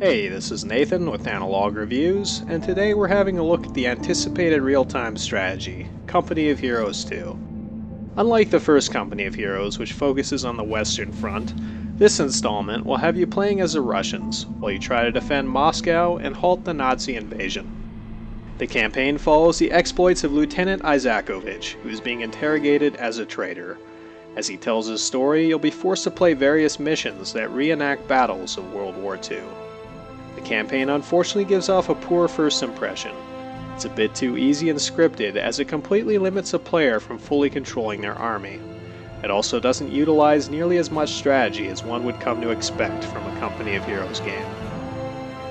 Hey, this is Nathan with Analog Reviews, and today we're having a look at the anticipated real-time strategy, Company of Heroes 2. Unlike the first Company of Heroes, which focuses on the Western Front, this installment will have you playing as the Russians, while you try to defend Moscow and halt the Nazi invasion. The campaign follows the exploits of Lieutenant Isakovich, who is being interrogated as a traitor. As he tells his story, you'll be forced to play various missions that reenact battles of World War II. The campaign unfortunately gives off a poor first impression. It's a bit too easy and scripted, as it completely limits a player from fully controlling their army. It also doesn't utilize nearly as much strategy as one would come to expect from a Company of Heroes game.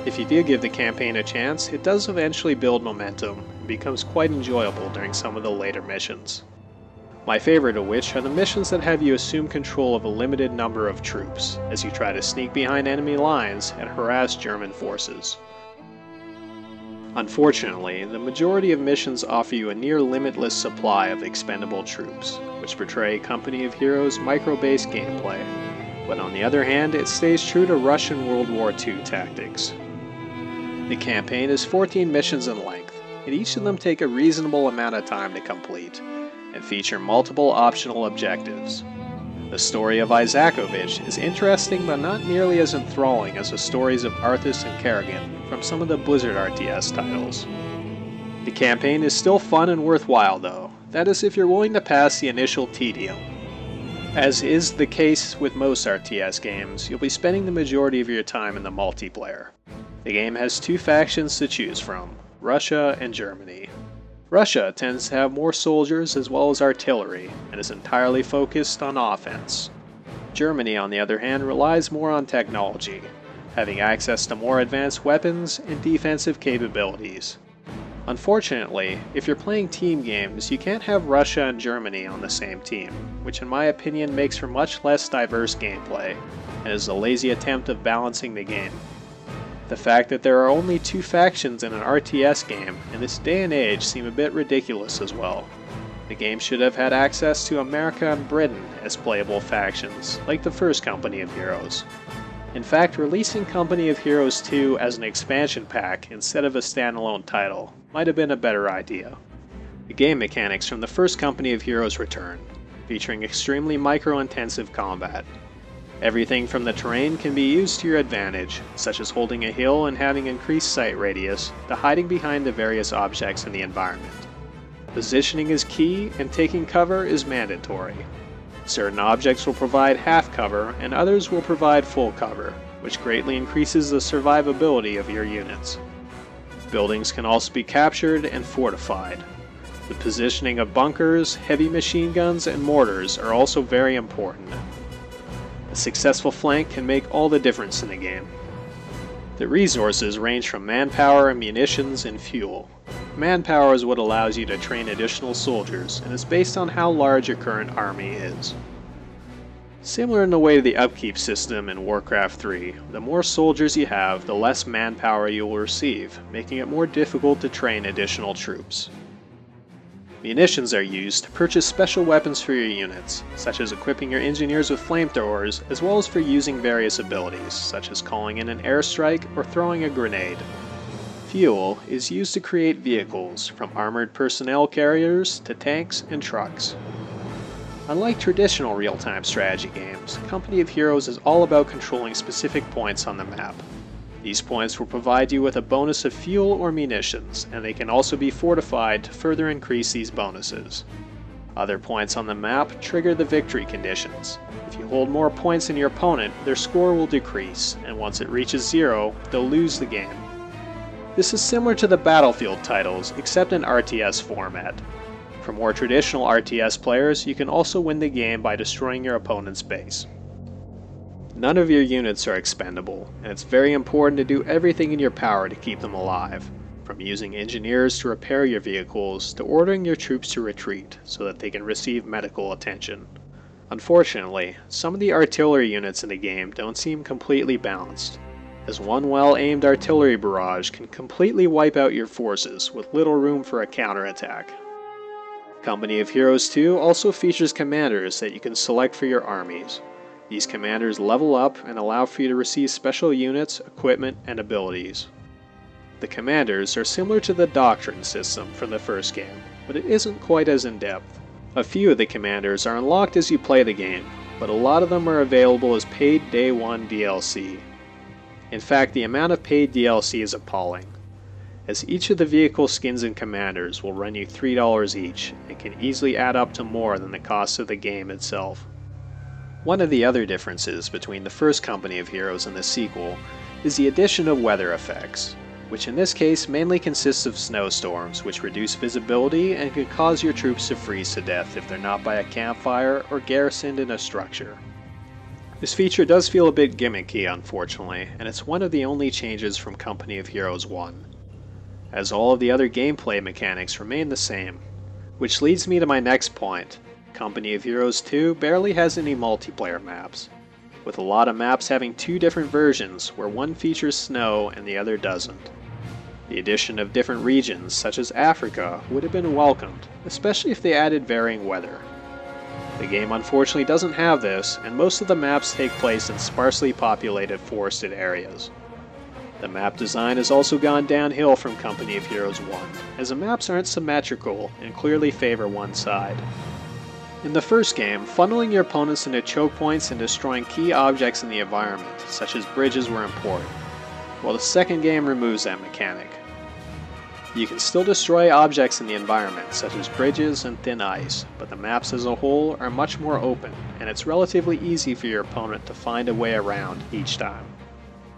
If you do give the campaign a chance, it does eventually build momentum and becomes quite enjoyable during some of the later missions. My favorite of which are the missions that have you assume control of a limited number of troops, as you try to sneak behind enemy lines and harass German forces. Unfortunately, the majority of missions offer you a near-limitless supply of expendable troops, which portray Company of Heroes micro-based gameplay, but on the other hand, it stays true to Russian World War II tactics. The campaign is 14 missions in length, and each of them take a reasonable amount of time to complete, and feature multiple optional objectives. The story of Isakovich is interesting but not nearly as enthralling as the stories of Arthas and Kerrigan from some of the Blizzard RTS titles. The campaign is still fun and worthwhile though, that is if you're willing to pass the initial tedium. As is the case with most RTS games, you'll be spending the majority of your time in the multiplayer. The game has two factions to choose from, Russia and Germany. Russia tends to have more soldiers as well as artillery, and is entirely focused on offense. Germany, on the other hand, relies more on technology, having access to more advanced weapons and defensive capabilities. Unfortunately, if you're playing team games, you can't have Russia and Germany on the same team, which in my opinion makes for much less diverse gameplay, and is a lazy attempt of balancing the game. The fact that there are only two factions in an RTS game in this day and age seem a bit ridiculous as well. The game should have had access to America and Britain as playable factions, like the first Company of Heroes. In fact, releasing Company of Heroes 2 as an expansion pack instead of a standalone title might have been a better idea. The game mechanics from the first Company of Heroes return, featuring extremely micro-intensive combat. Everything from the terrain can be used to your advantage, such as holding a hill and having increased sight radius, to hiding behind the various objects in the environment. Positioning is key, and taking cover is mandatory. Certain objects will provide half cover, and others will provide full cover, which greatly increases the survivability of your units. Buildings can also be captured and fortified. The positioning of bunkers, heavy machine guns, and mortars are also very important. A successful flank can make all the difference in the game. The resources range from manpower, munitions, and fuel. Manpower is what allows you to train additional soldiers, and is based on how large your current army is. Similar in the way to the upkeep system in Warcraft 3, the more soldiers you have, the less manpower you will receive, making it more difficult to train additional troops. Munitions are used to purchase special weapons for your units, such as equipping your engineers with flamethrowers, as well as for using various abilities, such as calling in an airstrike or throwing a grenade. Fuel is used to create vehicles, from armored personnel carriers to tanks and trucks. Unlike traditional real-time strategy games, Company of Heroes is all about controlling specific points on the map. These points will provide you with a bonus of fuel or munitions, and they can also be fortified to further increase these bonuses. Other points on the map trigger the victory conditions. If you hold more points than your opponent, their score will decrease, and once it reaches 0, they'll lose the game. This is similar to the Battlefield titles, except in RTS format. For more traditional RTS players, you can also win the game by destroying your opponent's base. None of your units are expendable, and it's very important to do everything in your power to keep them alive, from using engineers to repair your vehicles to ordering your troops to retreat so that they can receive medical attention. Unfortunately, some of the artillery units in the game don't seem completely balanced, as one well-aimed artillery barrage can completely wipe out your forces with little room for a counterattack. Company of Heroes 2 also features commanders that you can select for your armies. These commanders level up and allow for you to receive special units, equipment, and abilities. The commanders are similar to the doctrine system from the first game, but it isn't quite as in-depth. A few of the commanders are unlocked as you play the game, but a lot of them are available as paid Day 1 DLC. In fact, the amount of paid DLC is appalling, as each of the vehicle skins and commanders will run you $3 each and can easily add up to more than the cost of the game itself. One of the other differences between the first Company of Heroes and the sequel is the addition of weather effects, which in this case mainly consists of snowstorms which reduce visibility and can cause your troops to freeze to death if they're not by a campfire or garrisoned in a structure. This feature does feel a bit gimmicky, unfortunately, and it's one of the only changes from Company of Heroes 1, as all of the other gameplay mechanics remain the same. Which leads me to my next point. Company of Heroes 2 barely has any multiplayer maps, with a lot of maps having two different versions where one features snow and the other doesn't. The addition of different regions, such as Africa, would have been welcomed, especially if they added varying weather. The game unfortunately doesn't have this, and most of the maps take place in sparsely populated forested areas. The map design has also gone downhill from Company of Heroes 1, as the maps aren't symmetrical and clearly favor one side. In the first game, funneling your opponents into choke points and destroying key objects in the environment, such as bridges, were important, while the second game removes that mechanic. You can still destroy objects in the environment, such as bridges and thin ice, but the maps as a whole are much more open, and it's relatively easy for your opponent to find a way around each time.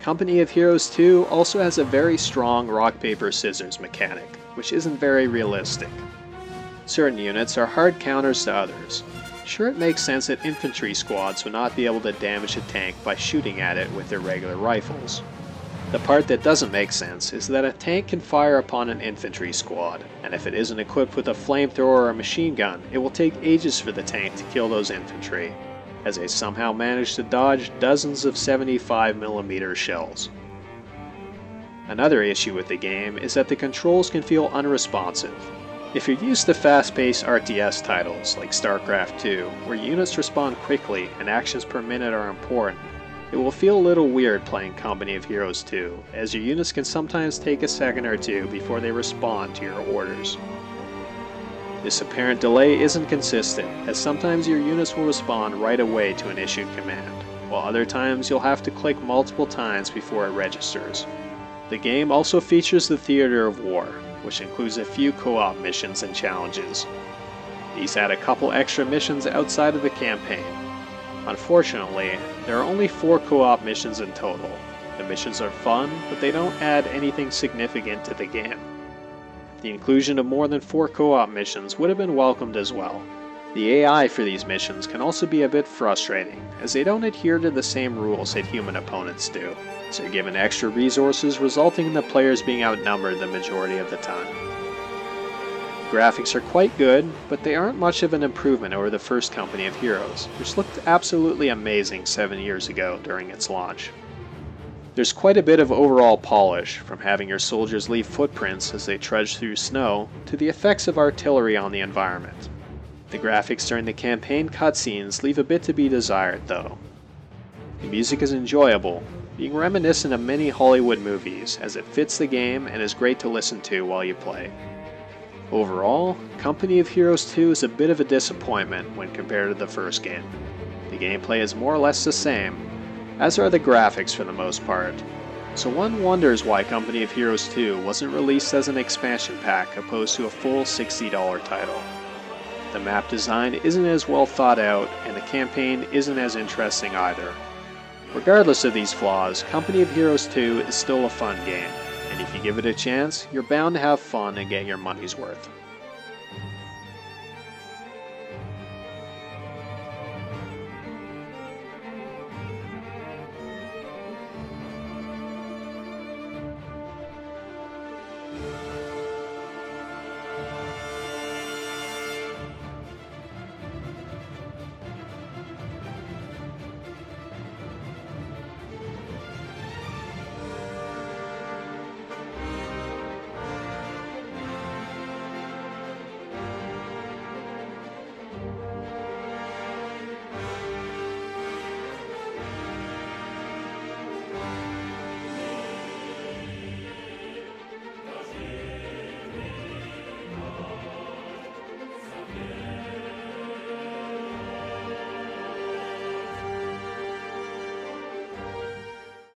Company of Heroes 2 also has a very strong rock-paper-scissors mechanic, which isn't very realistic. Certain units are hard counters to others. Sure, it makes sense that infantry squads would not be able to damage a tank by shooting at it with their regular rifles. The part that doesn't make sense is that a tank can fire upon an infantry squad, and if it isn't equipped with a flamethrower or a machine gun, it will take ages for the tank to kill those infantry, as they somehow manage to dodge dozens of 75mm shells. Another issue with the game is that the controls can feel unresponsive. If you're used to fast-paced RTS titles like StarCraft II, where units respond quickly and actions per minute are important, it will feel a little weird playing Company of Heroes 2, as your units can sometimes take a second or two before they respond to your orders. This apparent delay isn't consistent, as sometimes your units will respond right away to an issued command, while other times you'll have to click multiple times before it registers. The game also features the Theater of War, which includes a few co-op missions and challenges. These add a couple extra missions outside of the campaign. Unfortunately, there are only 4 co-op missions in total. The missions are fun, but they don't add anything significant to the game. The inclusion of more than 4 co-op missions would have been welcomed as well. The AI for these missions can also be a bit frustrating, as they don't adhere to the same rules that human opponents do, so you're given extra resources, resulting in the players being outnumbered the majority of the time. The graphics are quite good, but they aren't much of an improvement over the first Company of Heroes, which looked absolutely amazing 7 years ago during its launch. There's quite a bit of overall polish, from having your soldiers leave footprints as they trudge through snow, to the effects of artillery on the environment. The graphics during the campaign cutscenes leave a bit to be desired, though. The music is enjoyable, being reminiscent of many Hollywood movies, as it fits the game and is great to listen to while you play. Overall, Company of Heroes 2 is a bit of a disappointment when compared to the first game. The gameplay is more or less the same, as are the graphics for the most part, so one wonders why Company of Heroes 2 wasn't released as an expansion pack opposed to a full $60 title. The map design isn't as well thought out, and the campaign isn't as interesting either. Regardless of these flaws, Company of Heroes 2 is still a fun game, and if you give it a chance, you're bound to have fun and get your money's worth.